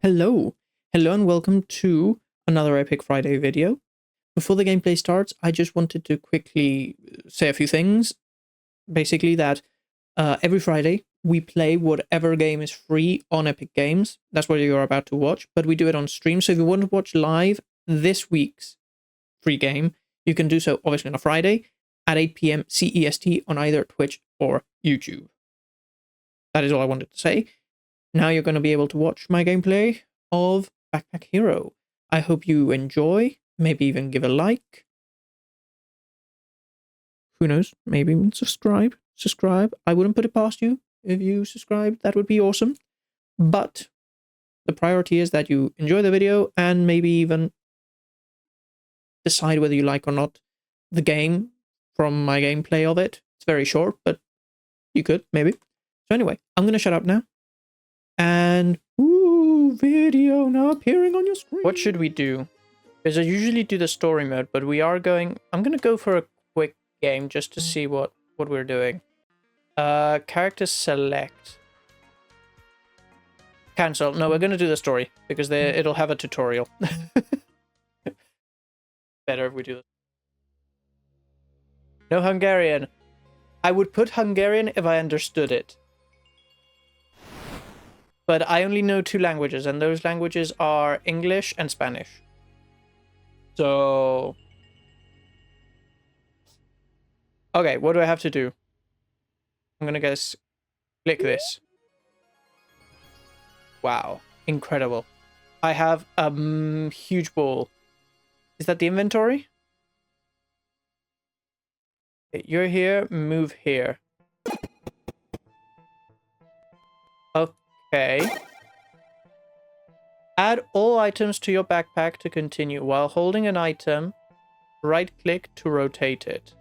Hello and welcome to another Epic Friday video. Before the gameplay starts, I just wanted to quickly say a few things. Basically that every Friday we play whatever game is free on Epic Games. That's what you're about to watch, but we do it on stream. So if you want to watch live this week's free game, you can do so obviously on a Friday at 8 p.m. CEST on either Twitch or YouTube. That is all I wanted to say. Now you're going to be able to watch my gameplay of Backpack Hero. I hope you enjoy, maybe even give a like. Who knows, maybe even subscribe. I wouldn't put it past you if you subscribe. That would be awesome. But the priority is that you enjoy the video and maybe even decide whether you like or not the game from my gameplay of it. It's very short, but you could, maybe. So anyway, I'm going to shut up now. And video now appearing on your screen. What should we do? Because I usually do the story mode, but I'm gonna go for a quick game just to see what we're doing. Character select. Cancel. No, we're gonna do the story because it'll have a tutorial. Better if we do this. No Hungarian. I would put Hungarian if I understood it. But I only know 2 languages, and those languages are English and Spanish. So... okay, what do I have to do? I'm gonna guess... click this. Wow. Incredible. I have a huge ball. Is that the inventory? Okay, you're here, move here. Okay. Add all items to your backpack to continue. While holding an item, right-click to rotate it.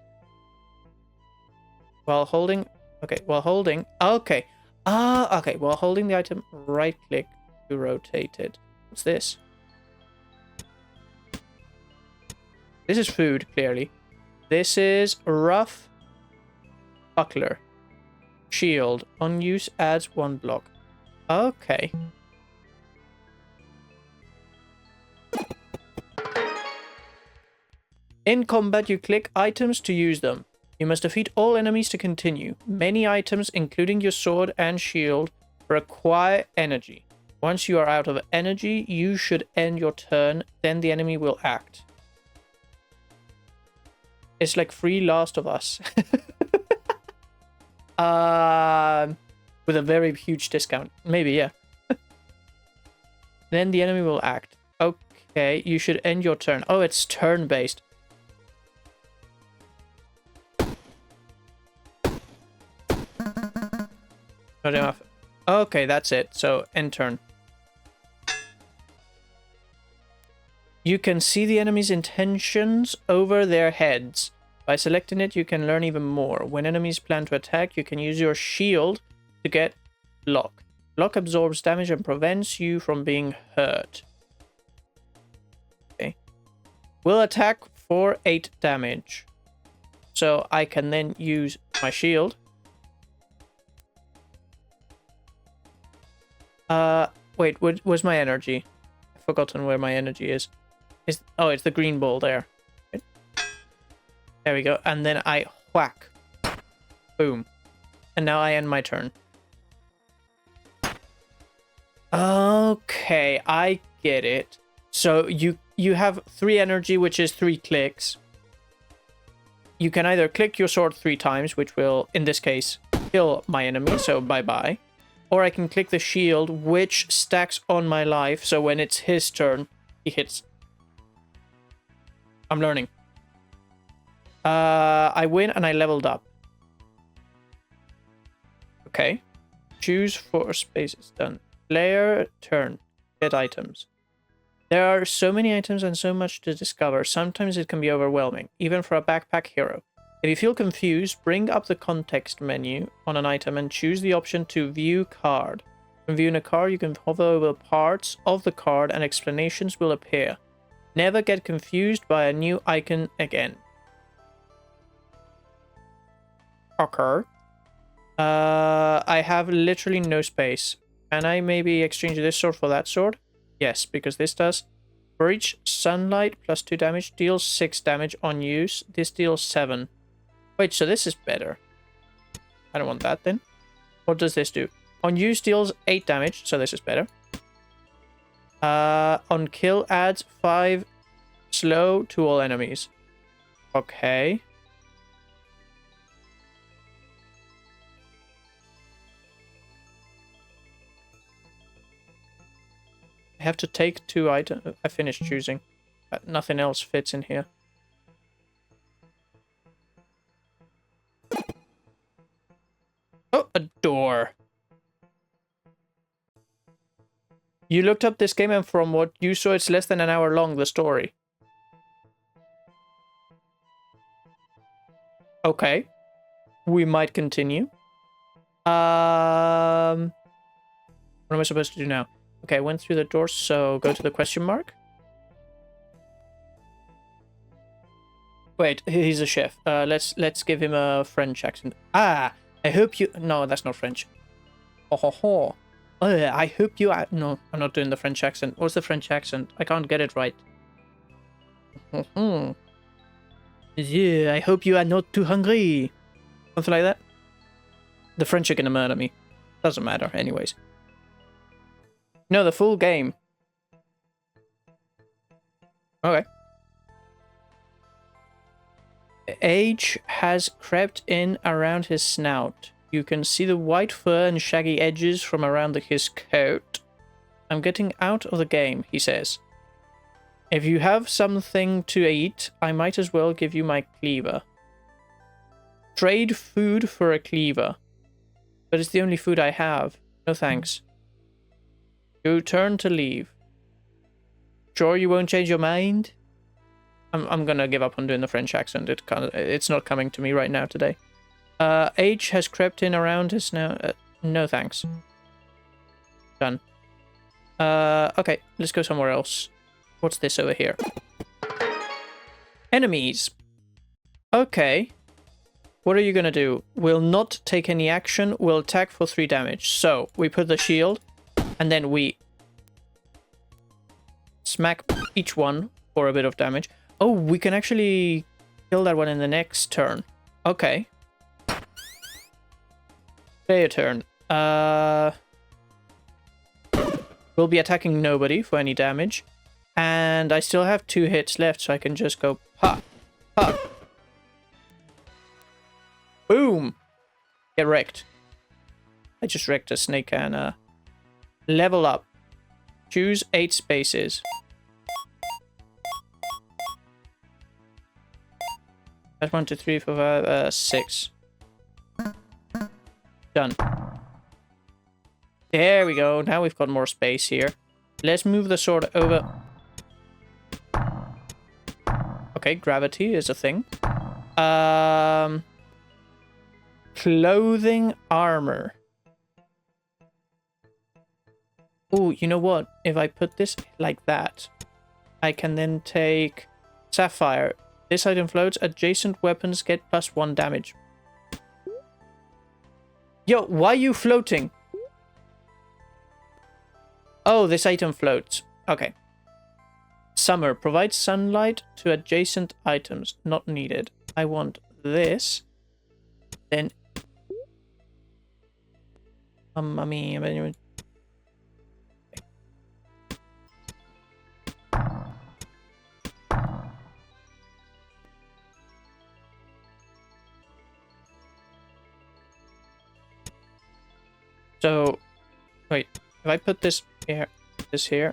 While holding... okay, while holding... okay. Okay. While holding the item, right-click to rotate it. What's this? This is food, clearly. This is rough buckler. Shield. On use adds 1 block. Okay. In combat, you click items to use them. You must defeat all enemies to continue. Many items, including your sword and shield, require energy. Once you are out of energy, you should end your turn, then the enemy will act. It's like free Last of Us. With a very huge discount. Maybe, yeah. Then the enemy will act. Okay, you should end your turn. Oh, it's turn-based. Not enough. Okay, that's it. So, end turn. You can see the enemy's intentions over their heads. By selecting it, you can learn even more. When enemies plan to attack, you can use your shield to get block. Block absorbs damage and prevents you from being hurt. Okay. Will attack for 8 damage. So I can then use my shield. Wait, where's my energy? I've forgotten where my energy is. Oh, it's the green ball there. There we go. And then I whack. Boom. And now I end my turn. Okay, I get it. So you have 3 energy, which is 3 clicks. You can either click your sword 3 times, which will, in this case, kill my enemy, so bye-bye. Or I can click the shield, which stacks on my life, so when it's his turn, he hits. I'm learning. I win and I leveled up. Okay. Choose 4 spaces. Done. Player turn. Get items. There are so many items and so much to discover. Sometimes it can be overwhelming, even for a backpack hero. If you feel confused, bring up the context menu on an item and choose the option to view card. When viewing a card, you can hover over parts of the card and explanations will appear. Never get confused by a new icon again. Okay. I have literally no space. Can I maybe exchange this sword for that sword? Yes, because this does. For each sunlight, plus 2 damage, deals 6 damage on use. This deals 7. Wait, so this is better. I don't want that then. What does this do? On use deals 8 damage, so this is better. On kill adds 5 slow to all enemies. Okay. I have to take 2 items. I finished choosing. Nothing else fits in here. Oh, a door. You looked up this game and from what you saw, it's less than an hour long, the story. Okay. We might continue. What am I supposed to do now? Okay, I went through the door, so go to the question mark. Wait, he's a chef. Let's give him a French accent. Ah, I hope you... No, that's not French. Oh, ho, ho. I hope you... No, I'm not doing the French accent. What's the French accent? I can't get it right. Yeah, I hope you are not too hungry. Something like that. The French are gonna murder me. Doesn't matter, anyways. No, the full game. Okay. Age has crept in around his snout. You can see the white fur and shaggy edges from around his coat. I'm getting out of the game, he says. If you have something to eat, I might as well give you my cleaver. Trade food for a cleaver. But it's the only food I have. No thanks. You turn to leave. Sure you won't change your mind? I'm gonna give up on doing the French accent. It's not coming to me right now today. Age has crept in around his now. No thanks. Done. Okay, let's go somewhere else. What's this over here? Enemies. Okay. What are you gonna do? Will not take any action. Will attack for 3 damage. So we put the shield. And then we smack each one for a bit of damage. Oh, we can actually kill that one in the next turn. Okay. Play a turn. We'll be attacking nobody for any damage. And I still have 2 hits left, so I can just go ha, ha. Boom. Get wrecked. I just wrecked a snake and level up. Choose 8 spaces. That's 1, 2, 3, 4, 5, 6. Done. There we go. Now we've got more space here. Let's move the sword over. Okay, gravity is a thing. Clothing armor. Oh, you know what? If I put this like that, I can then take Sapphire. This item floats. Adjacent weapons get +1 damage. Yo, why are you floating? Oh, this item floats. Okay. Summer. Provides sunlight to adjacent items. Not needed. I want this. Then... Mamma mia. So, wait, if I put this here, this here.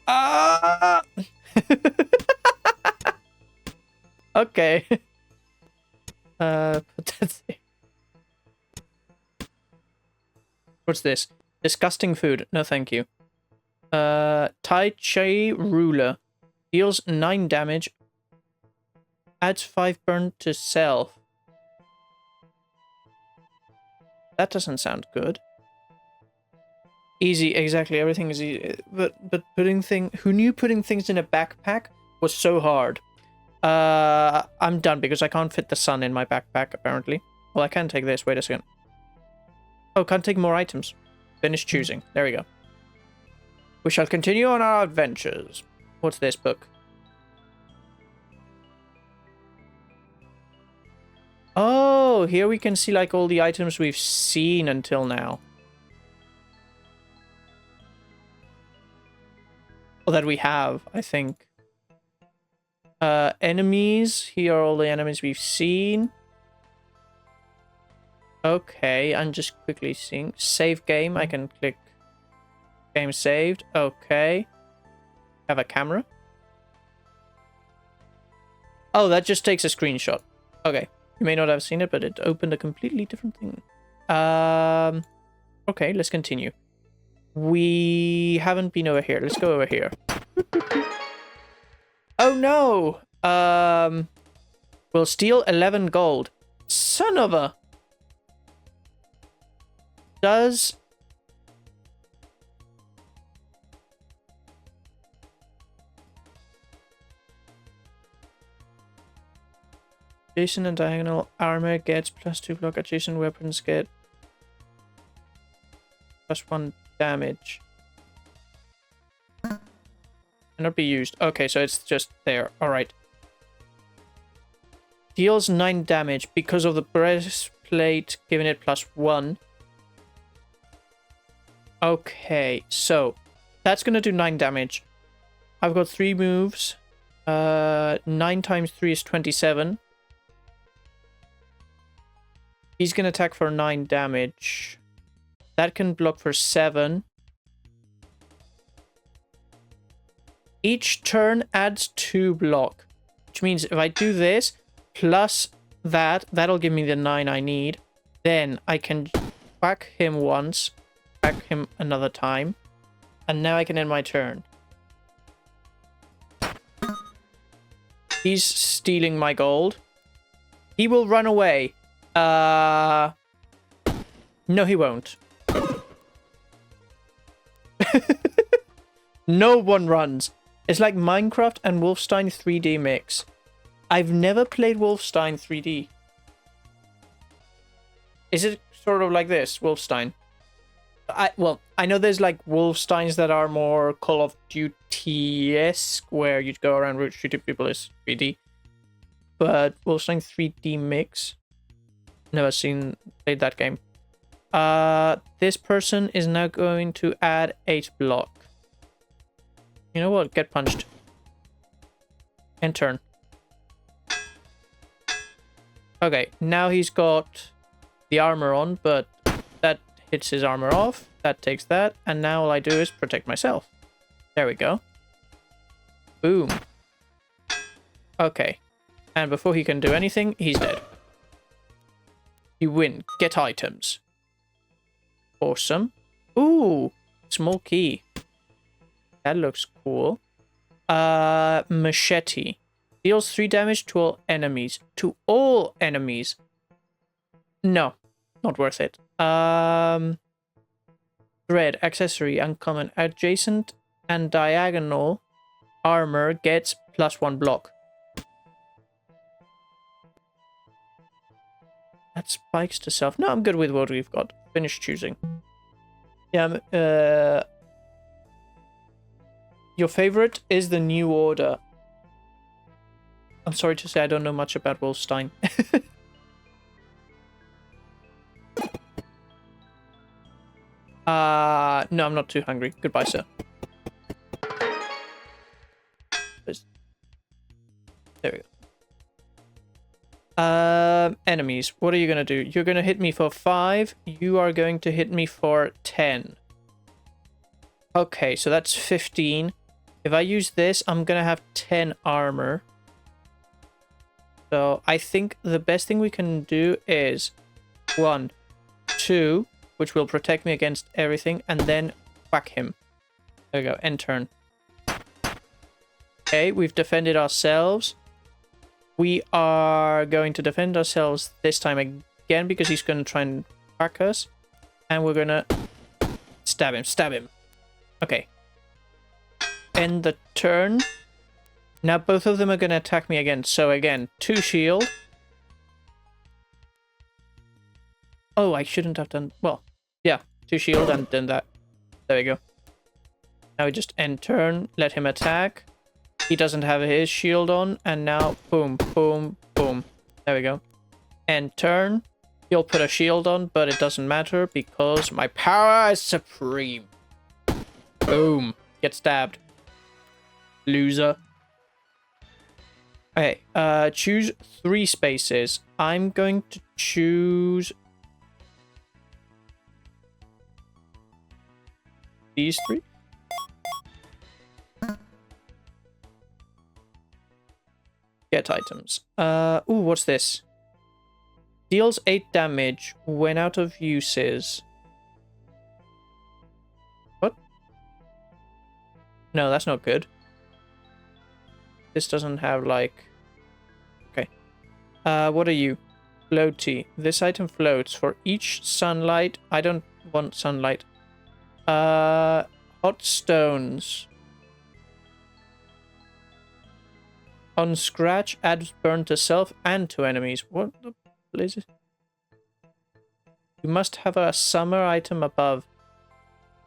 Ah! Okay. Put that there. What's this? Disgusting food. No, thank you. Tai Chi ruler. Deals 9 damage. Adds 5 burn to self. That doesn't sound good. Easy, exactly. Everything is easy. But putting who knew putting things in a backpack was so hard? I'm done because I can't fit the sun in my backpack apparently. Well, I can take this. Wait a second. Oh, can't take more items. Finish choosing. There we go. We shall continue on our adventures. What's this book? Oh, here we can see like all the items we've seen until now. Or that we have, I think. Enemies. Here are all the enemies we've seen. Okay, I'm just quickly seeing. Save game. I can click game saved. Okay. Have a camera. Oh, that just takes a screenshot. Okay. You may not have seen it, but it opened a completely different thing. Okay, let's continue. We haven't been over here. Let's go over here. Oh no! We'll steal 11 gold. Son of a... Does... Adjacent and diagonal armor gets +2 block. Adjacent weapons get +1 damage. Cannot be used. Okay, so it's just there. Alright. Deals 9 damage because of the breastplate, giving it +1. Okay, so that's gonna do 9 damage. I've got 3 moves. 9 times 3 is 27. He's gonna attack for 9 damage. That can block for 7. Each turn adds 2 block. Which means if I do this, plus that, that'll give me the 9 I need. Then I can whack him once, whack him another time. And now I can end my turn. He's stealing my gold. He will run away. No, he won't. No one runs. It's like Minecraft and Wolfenstein 3D mix. I've never played Wolfenstein 3D. Is it sort of like this, Wolfenstein? Well, I know there's like Wolfensteins that are more Call of Duty-esque, where you'd go around shooting people is 3D. But Wolfenstein 3D mix... Never played that game. This person is now going to add 8 block. You know what? Get punched. And turn. Okay, now he's got the armor on, but that hits his armor off. That takes that, and now all I do is protect myself. There we go. Boom. Okay. And before he can do anything, he's dead. You win. Get items. Awesome. Ooh, small key. That looks cool. Machete. Deals 3 damage to all enemies. To all enemies. No, not worth it. Thread, accessory, uncommon. Adjacent and diagonal armor gets +1 block. That spikes to self. No, I'm good with what we've got. Finish choosing. Yeah, your favorite is the New Order. I'm sorry to say I don't know much about Wolfenstein. No, I'm not too hungry. Goodbye, sir. There we go. Enemies. What are you gonna do? You're gonna hit me for 5. You are going to hit me for 10. Okay, so that's 15. If I use this, I'm gonna have 10 armor. So I think the best thing we can do is 1, 2, which will protect me against everything, and then whack him. There we go. End turn. Okay, we've defended ourselves. We are going to defend ourselves this time again because he's going to try and whack us. And we're going to stab him. Stab him. Okay. End the turn. Now both of them are going to attack me again. So again, 2 shield. Oh, I shouldn't have done... Well, Yeah, 2 shield and then that. There we go. Now we just end turn, let him attack. He doesn't have his shield on, and now boom, boom, boom. There we go. End turn. He'll put a shield on, but it doesn't matter because my power is supreme. Boom. Get stabbed. Loser. Okay, choose 3 spaces. I'm going to choose these 3. Get items. Ooh, what's this? Deals 8 damage when out of uses. What? No, that's not good. This doesn't have, like... Okay. What are you? Floaty. This item floats. For each sunlight... I don't want sunlight. Hot stones. On scratch, adds burn to self and to enemies. What the is it? You must have a summer item above.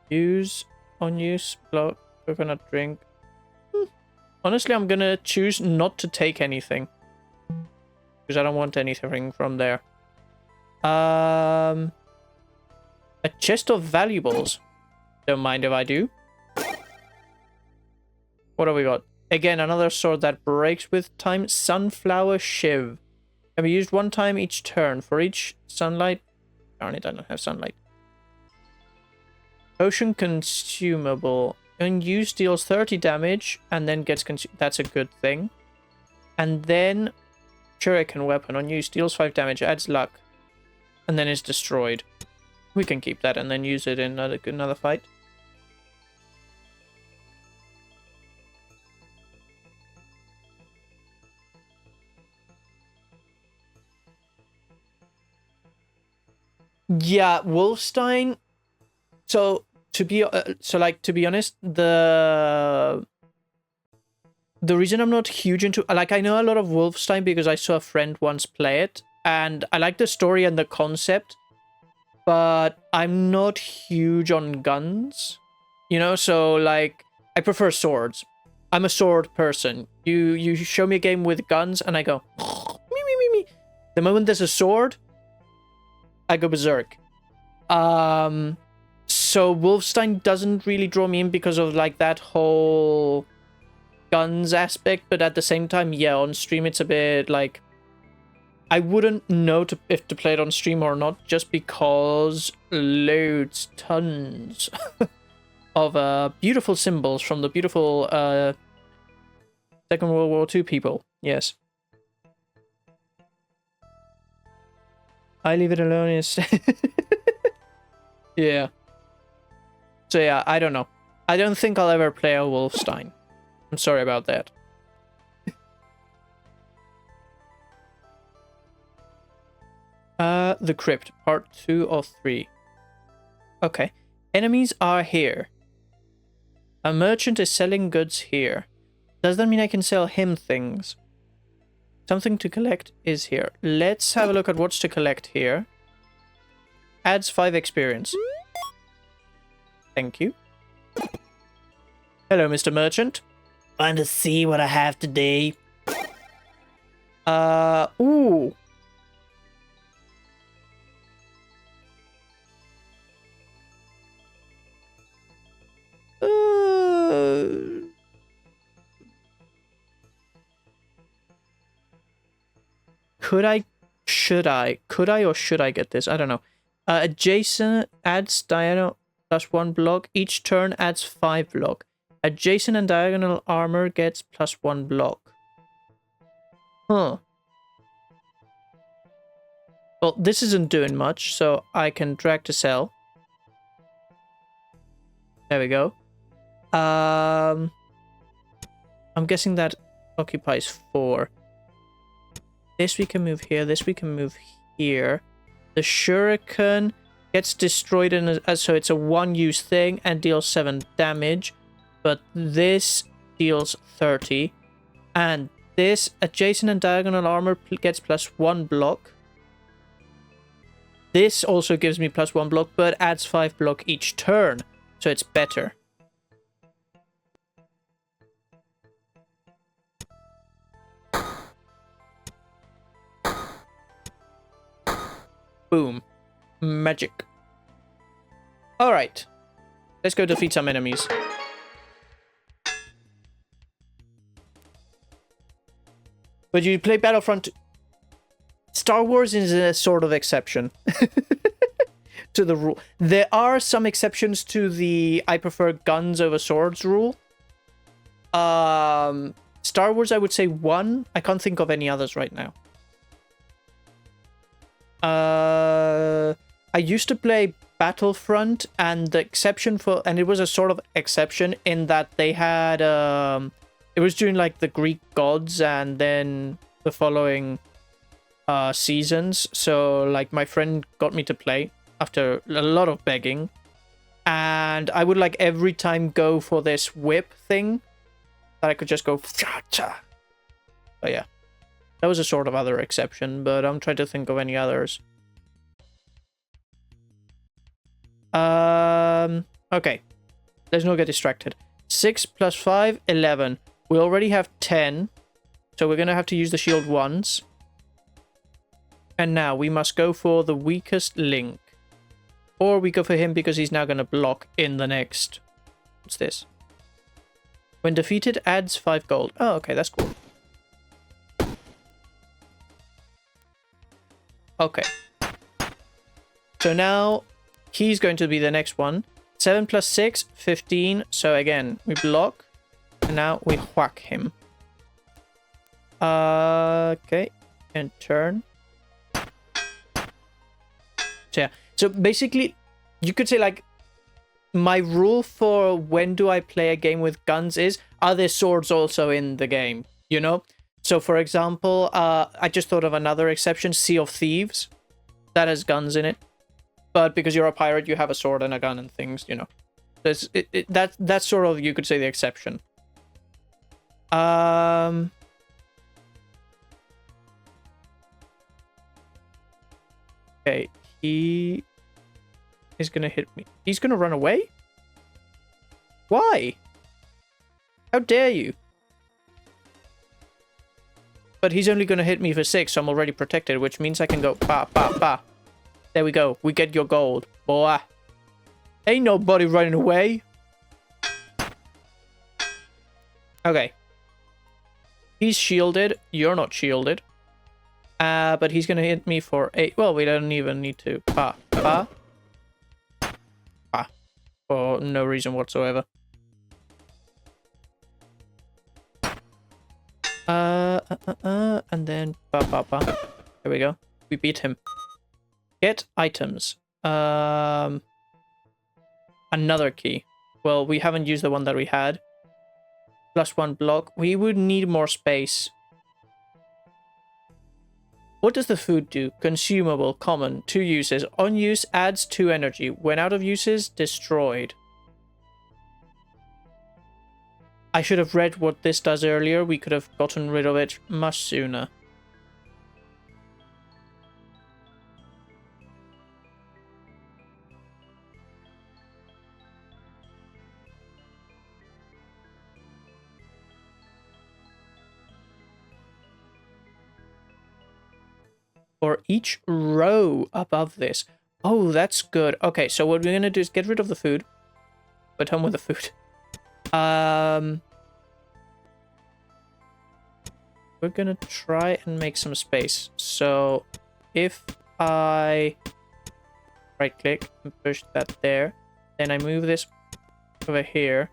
Use, on use, blow, coconut drink. Honestly, I'm gonna choose not to take anything. Because I don't want anything from there. A chest of valuables. Don't mind if I do. What have we got? Again, another sword that breaks with time. Sunflower Shiv. Can be used 1 time each turn. For each sunlight... Darn it, I don't have sunlight. Potion consumable. Unused deals 30 damage and then gets consumed. That's a good thing. And then Shuriken weapon. Unused deals 5 damage. Adds luck. And then is destroyed. We can keep that and then use it in another fight. Yeah, Wolfstein. So to be honest, the reason I'm not huge into, like, I know a lot of Wolfenstein because I saw a friend once play it, and I like the story and the concept, but I'm not huge on guns, you know. So like, I prefer swords. I'm a sword person. You show me a game with guns, and I go me me me me. The moment there's a sword, I go berserk. So Wolfenstein doesn't really draw me in because of like that whole guns aspect, but at the same time, yeah, on stream it's a bit like I wouldn't know if to play it on stream or not, just because tons of beautiful symbols from the beautiful Second World War II people. Yes. I leave it alone is... Yeah. So yeah, I don't know. I don't think I'll ever play a Wolfenstein. I'm sorry about that. The Crypt, part 2 of 3. Okay. Enemies are here. A merchant is selling goods here. Does that mean I can sell him things? Something to collect is here. Let's have a look at what's to collect here. Adds 5 experience. Thank you. Hello, Mr. Merchant. Want to see what I have today? Ooh. Could I or should I get this? I don't know. Adjacent adds diagonal +1 block. Each turn adds 5 block. Adjacent and diagonal armor gets +1 block. Huh. Well, this isn't doing much, so I can drag to sell. There we go. I'm guessing that occupies 4. This we can move here. This we can move here. The shuriken gets destroyed so it's a 1-use thing and deals 7 damage. But this deals 30. And this adjacent and diagonal armor gets +1 block. This also gives me +1 block, but adds 5 block each turn. So it's better. Boom. Magic. Alright. Let's go defeat some enemies. But you play Battlefront... Star Wars is a sort of exception to the rule. There are some exceptions to the I prefer guns over swords rule. Star Wars, I would say 1. I can't think of any others right now. I used to play Battlefront, and the exception for... And it was a sort of exception in that they had... it was during, like, the Greek gods and then the following... seasons. So like my friend got me to play after a lot of begging, and I would like every time go for this whip thing that I could just go. But yeah, that was a sort of other exception, but I'm trying to think of any others. Okay, let's not get distracted. 6 + 5, 11. We already have 10, so we're gonna have to use the shield once. And now we must go for the weakest link. Or we go for him because he's now going to block in the next... What's this? When defeated, adds 5 gold. Oh, okay, that's cool. Okay. So now he's going to be the next one. 7 + 6, 15. So again, we block. And now we whack him. Okay. And turn. So yeah, so basically, you could say like, my rule for when do I play a game with guns is, are there swords also in the game, you know? So for example, I just thought of another exception, Sea of Thieves, that has guns in it. But because you're a pirate, you have a sword and a gun and things, you know. That's sort of, you could say, the exception. Okay. He is going to hit me. He's going to run away? Why? How dare you? But he's only going to hit me for 6, so I'm already protected, which means I can go ba, ba, ba. There we go. We get your gold. Boy. Ain't nobody running away. Okay. He's shielded. You're not shielded. But he's going to hit me for 8. Well, we don't even need to. Ba, ba. Ba. For no reason whatsoever. And then ba, ba, ba. There we go. We beat him. Get items. Another key. Well, we haven't used the one that we had. +1 block. We would need more space. What does the food do? Consumable, common, 2 uses. On use, adds 2 energy. When out of uses, destroyed. I should have read what this does earlier. We could have gotten rid of it much sooner. For each row above this. Oh, that's good. Okay, so what we're going to do is get rid of the food. We're done with the food. We're going to try and make some space. So if I right click and push that there, then I move this over here.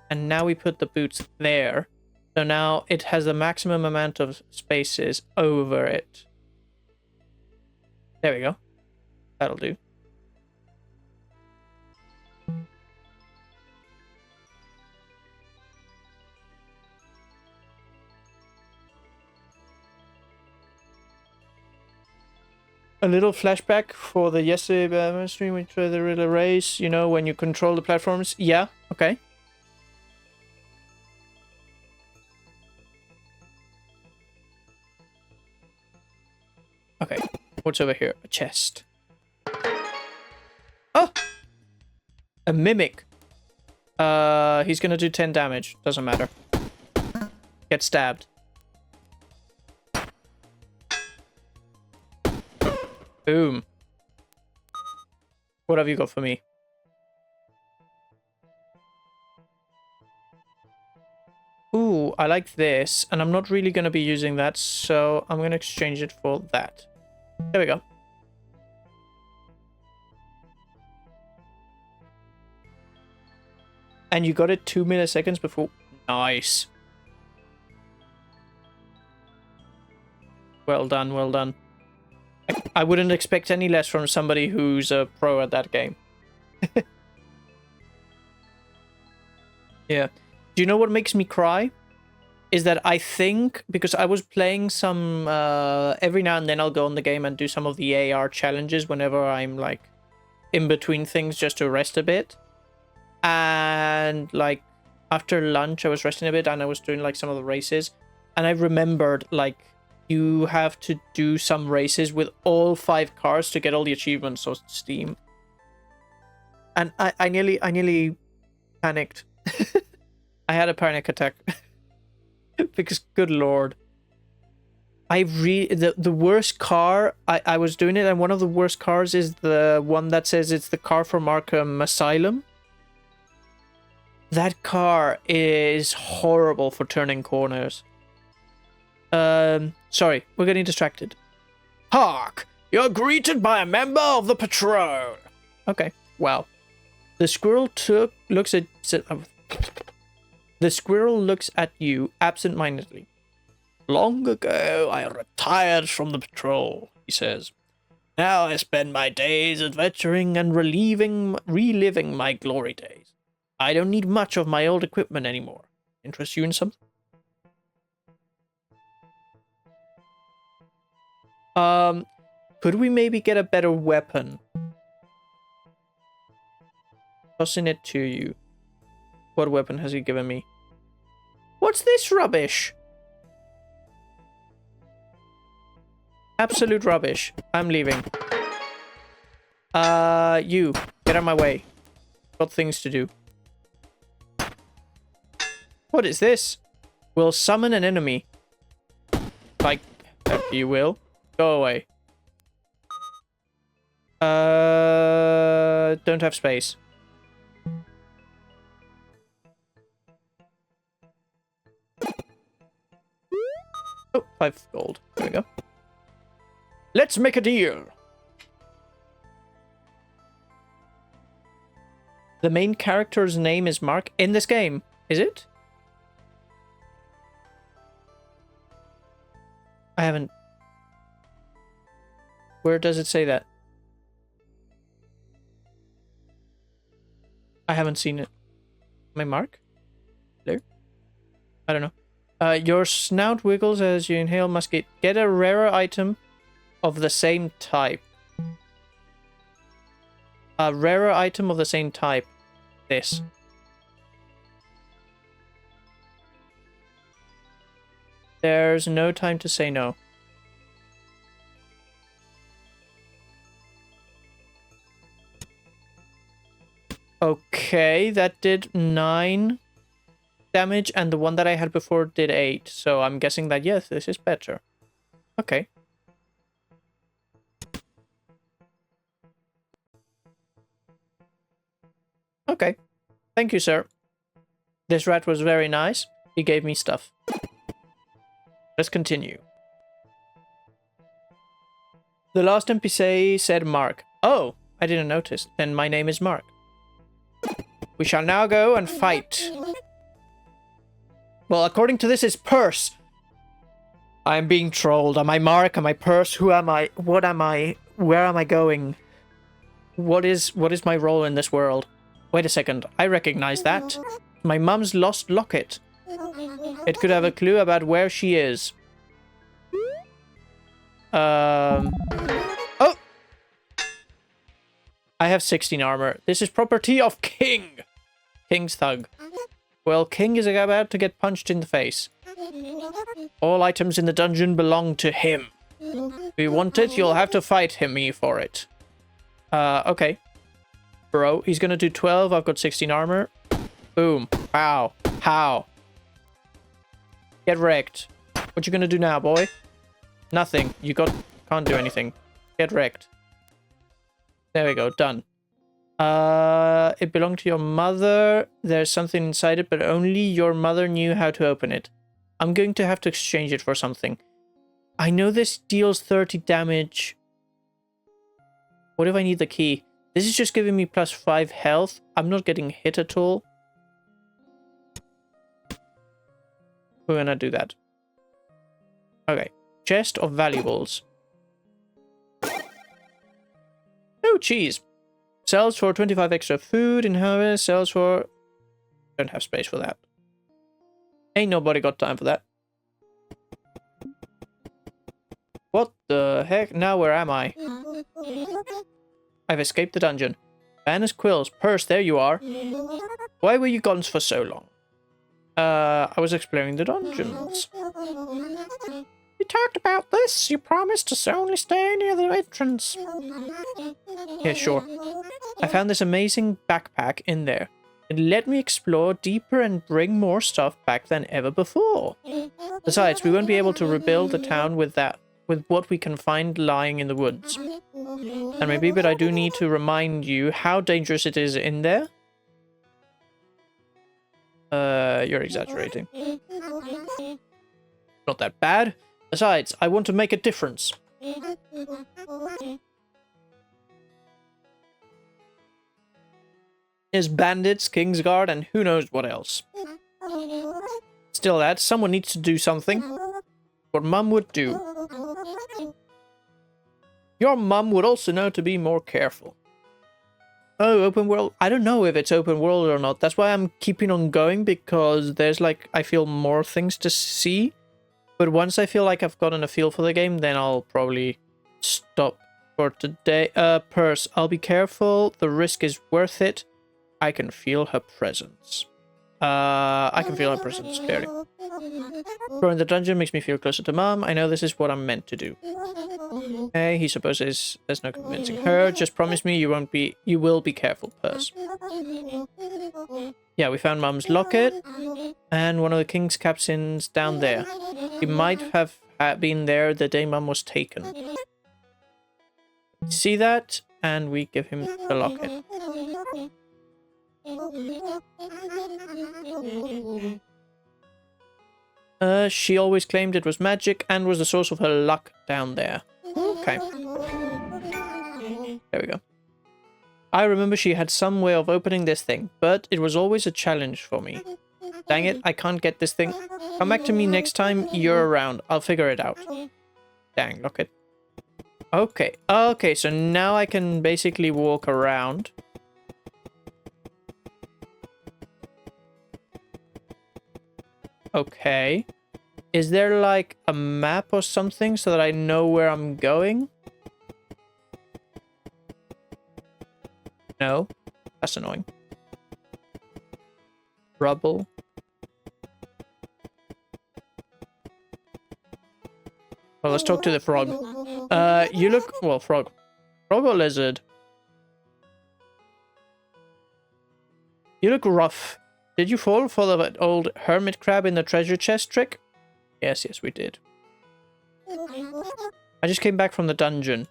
And now we put the boots there. So now it has the maximum amount of spaces over it. There we go. That'll do. A little flashback for the yesterday stream with the riddle race, you know, when you control the platforms. Yeah, okay. Okay, what's over here? A chest. A mimic. He's gonna do 10 damage. Doesn't matter. Get stabbed. Boom. What have you got for me? Ooh, I like this, and I'm not really going to be using that, so I'm going to exchange it for that. There we go. And you got it 2 milliseconds before. Nice. Well done, well done. I wouldn't expect any less from somebody who's a pro at that game. Yeah. Do you know what makes me cry? Is that I think, because I was playing some, every now and then I'll go on the game and do some of the AR challenges whenever I'm, like, in between things just to rest a bit. And, like, after lunch I was resting a bit and I was doing, like, some of the races. And I remembered, like, you have to do some races with all 5 cars to get all the achievements on Steam. And I nearly panicked. I had a panic attack. Because, good lord. The worst car, I was doing it, and one of the worst cars is the one that says it's the car from Arkham Asylum. That car is horrible for turning corners. Sorry, we're getting distracted. Hark! You're greeted by a member of the patrol! Okay, wow. The squirrel looks at... The squirrel looks at you absent-mindedly. Long ago, I retired from the patrol, he says. Now I spend my days adventuring and reliving my glory days. I don't need much of my old equipment anymore. Interest you in something? Could we maybe get a better weapon? Tossing it to you. What weapon has he given me? What's this rubbish? Absolute rubbish. I'm leaving. You. Get out of my way. Got things to do. What is this? We'll summon an enemy. Like, if you will. Go away. Don't have space. Oh, 5 gold. There we go. Let's make a deal. The main character's name is Mark in this game. Is it? I haven't... Where does it say that? I haven't seen it. My Mark? There? I don't know. Your snout wiggles as you inhale musket. Get a rarer item of the same type. A rarer item of the same type. This. There's no time to say no. Okay, that did 9 damage, and the one that I had before did 8. So I'm guessing that, yes, this is better. Okay. Okay. Thank you, sir. This rat was very nice. He gave me stuff. Let's continue. The last NPC said Mark. Oh, I didn't notice. Then my name is Mark. We shall now go and fight. Well, according to this, it's Purse. I am being trolled. Am I Mark? Am I Purse? Who am I? What am I? Where am I going? What is my role in this world? Wait a second. I recognize that. My mum's lost locket. It could have a clue about where she is. Oh! I have 16 armor. This is property of King. King's thug. Well, King is about to get punched in the face. All items in the dungeon belong to him. If you want it, you'll have to fight me for it. Okay. bro. He's gonna do 12. I've got 16 armor. Boom. How? How? Get wrecked. What you gonna do now, boy? Nothing. You can't do anything. Get wrecked. There we go. Done. It belonged to your mother. There's something inside it, but only your mother knew how to open it. I'm going to have to exchange it for something. I know this deals 30 damage. What if I need the key? This is just giving me plus 5 health. I'm not getting hit at all. We're gonna do that. Okay. Chest of valuables. Oh, cheese. Sells for 25 extra food in harvest. Sells for... Don't have space for that. Ain't nobody got time for that. What the heck? Now where am I? I've escaped the dungeon. Banner's quills. Purse, there you are. Why were you gone for so long? I was exploring the dungeons. We talked about this. You promised to only stay near the entrance. Yeah, sure. I found this amazing backpack in there. It let me explore deeper and bring more stuff back than ever before. Besides, we won't be able to rebuild the town with what we can find lying in the woods. And maybe, but I do need to remind you how dangerous it is in there. You're exaggerating. Not that bad. Besides, I want to make a difference. There's bandits, Kingsguard, and who knows what else. Still that, someone needs to do something. What Mum would do. Your mum would also know to be more careful. Oh, open world. I don't know if it's open world or not. That's why I'm keeping on going, because there's like, I feel more things to see. But once I feel like I've gotten a feel for the game, then I'll probably stop for today. Purse, I'll be careful. The risk is worth it. I can feel her presence. I can feel her presence, clearly. Exploring the dungeon makes me feel closer to Mum. I know this is what I'm meant to do. Okay, he supposes there's no convincing her. Just promise me you will be careful, Purse. Yeah, we found Mum's locket and one of the king's captains down there. He might have been there the day Mum was taken. See that? And we give him the locket. She always claimed it was magic and was the source of her luck down there. Okay. There we go. I remember she had some way of opening this thing, but it was always a challenge for me. Dang it, I can't get this thing. Come back to me next time you're around. I'll figure it out. Dang, look it. Okay, okay, so now I can basically walk around. Okay. Is there like a map or something so that I know where I'm going? No. That's annoying. Rubble. Well, let's talk to the frog. You look... Well, frog. Frog or lizard? You look rough. Did you fall for the old hermit crab in the treasure chest trick? Yes, yes, we did. I just came back from the dungeon.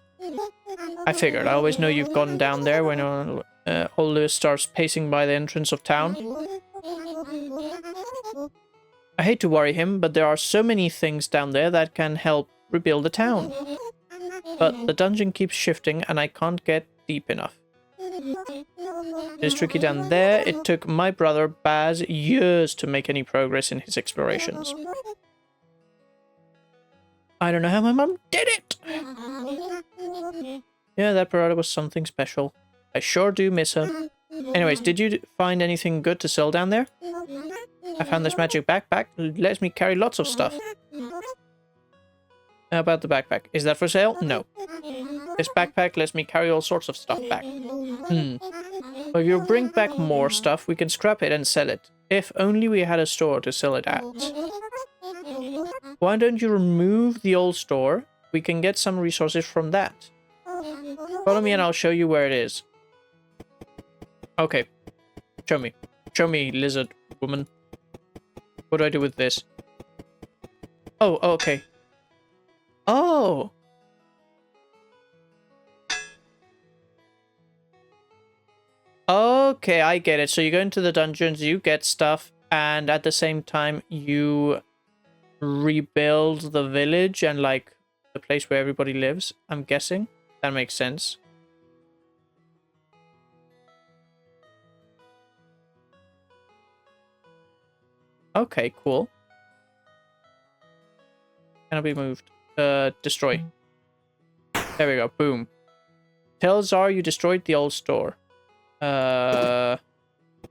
I figured. I always know you've gone down there when Older starts pacing by the entrance of town. I hate to worry him, but there are so many things down there that can help rebuild the town. But the dungeon keeps shifting and I can't get deep enough. It's tricky down there. It took my brother Baz years to make any progress in his explorations. I don't know how my mum did it! Yeah, that brother was something special. I sure do miss her. Anyways, did you find anything good to sell down there? I found this magic backpack. It lets me carry lots of stuff. How about the backpack? Is that for sale? No. This backpack lets me carry all sorts of stuff back. Well, if you bring back more stuff, we can scrap it and sell it. If only we had a store to sell it at. Why don't you remove the old store? We can get some resources from that. Follow me and I'll show you where it is. Okay. Show me. Show me, lizard woman. What do I do with this? Oh, okay. Oh! Okay, I get it. So you go into the dungeons, you get stuff, and at the same time you rebuild the village and like the place where everybody lives, I'm guessing. That makes sense. Okay, cool. Cannot be moved. Destroy. There we go. Boom. Tell Czar you destroyed the old store.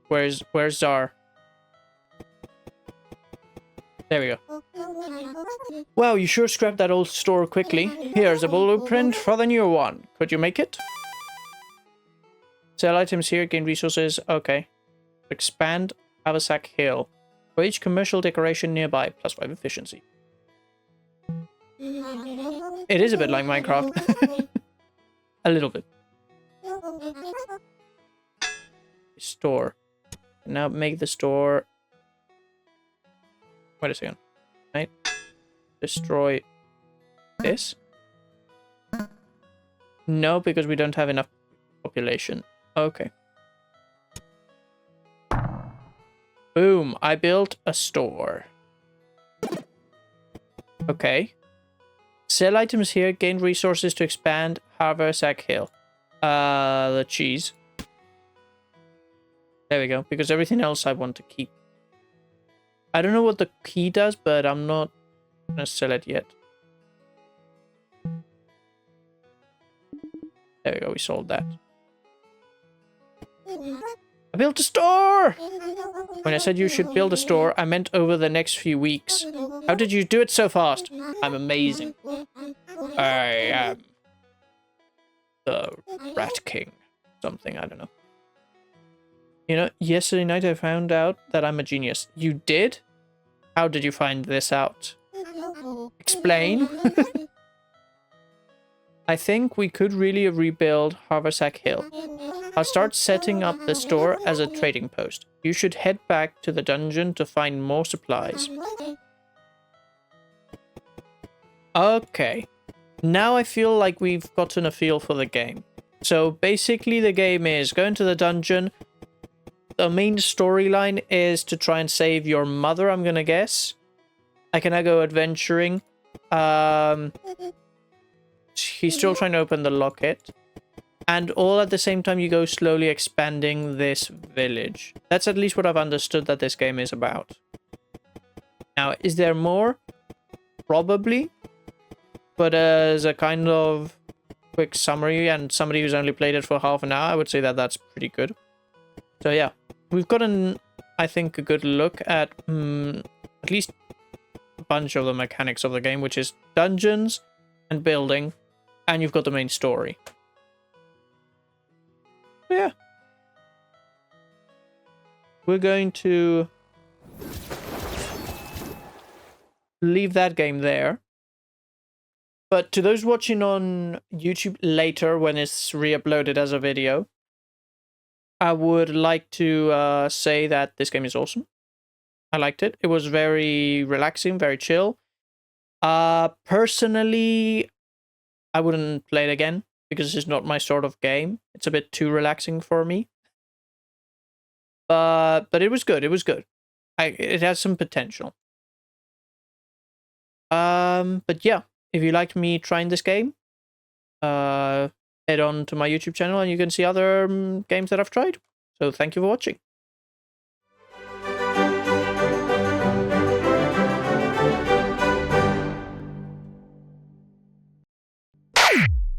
Where's Czar? There we go. Wow, you sure scrapped that old store quickly. Here's a blueprint for the new one. Could you make it? Sell items here, gain resources. Okay. Expand Haversack Hill. For each commercial decoration nearby, +5 efficiency. It is a bit like Minecraft. A little bit. Store. Now make the store... Wait a second. Right? Destroy this? No, because we don't have enough population. Okay. Boom. I built a store. Okay. Sell items here. Gain resources to expand Haversack Hill. The cheese. There we go. Because everything else I want to keep. I don't know what the key does, but I'm not gonna sell it yet. There we go. We sold that. I built a store! When I said you should build a store, I meant over the next few weeks. How did you do it so fast? I'm amazing. I am the Rat King. Something, I don't know. You know, yesterday night I found out that I'm a genius. You did? How did you find this out? Explain. I think we could really rebuild Haversack Hill. I'll start setting up the store as a trading post. You should head back to the dungeon to find more supplies. Okay. Now I feel like we've gotten a feel for the game. So basically the game is go into the dungeon. The main storyline is to try and save your mother, I'm gonna guess. I can now go adventuring. He's still trying to open the locket. And all at the same time you go slowly expanding this village. That's at least what I've understood that this game is about. Now, is there more? Probably. But as a kind of quick summary and somebody who's only played it for half an hour, I would say that that's pretty good. So yeah, we've gotten, I think, a good look at at least a bunch of the mechanics of the game, which is dungeons and building, and you've got the main story. So yeah. We're going to leave that game there. But to those watching on YouTube later when it's re-uploaded as a video, I would like to say that this game is awesome. I liked it. It was very relaxing, very chill. Personally, I wouldn't play it again because it's not my sort of game. It's a bit too relaxing for me. But it was good. It was good. It has some potential. But yeah, if you liked me trying this game, head on to my YouTube channel and you can see other games that I've tried. So thank you for watching.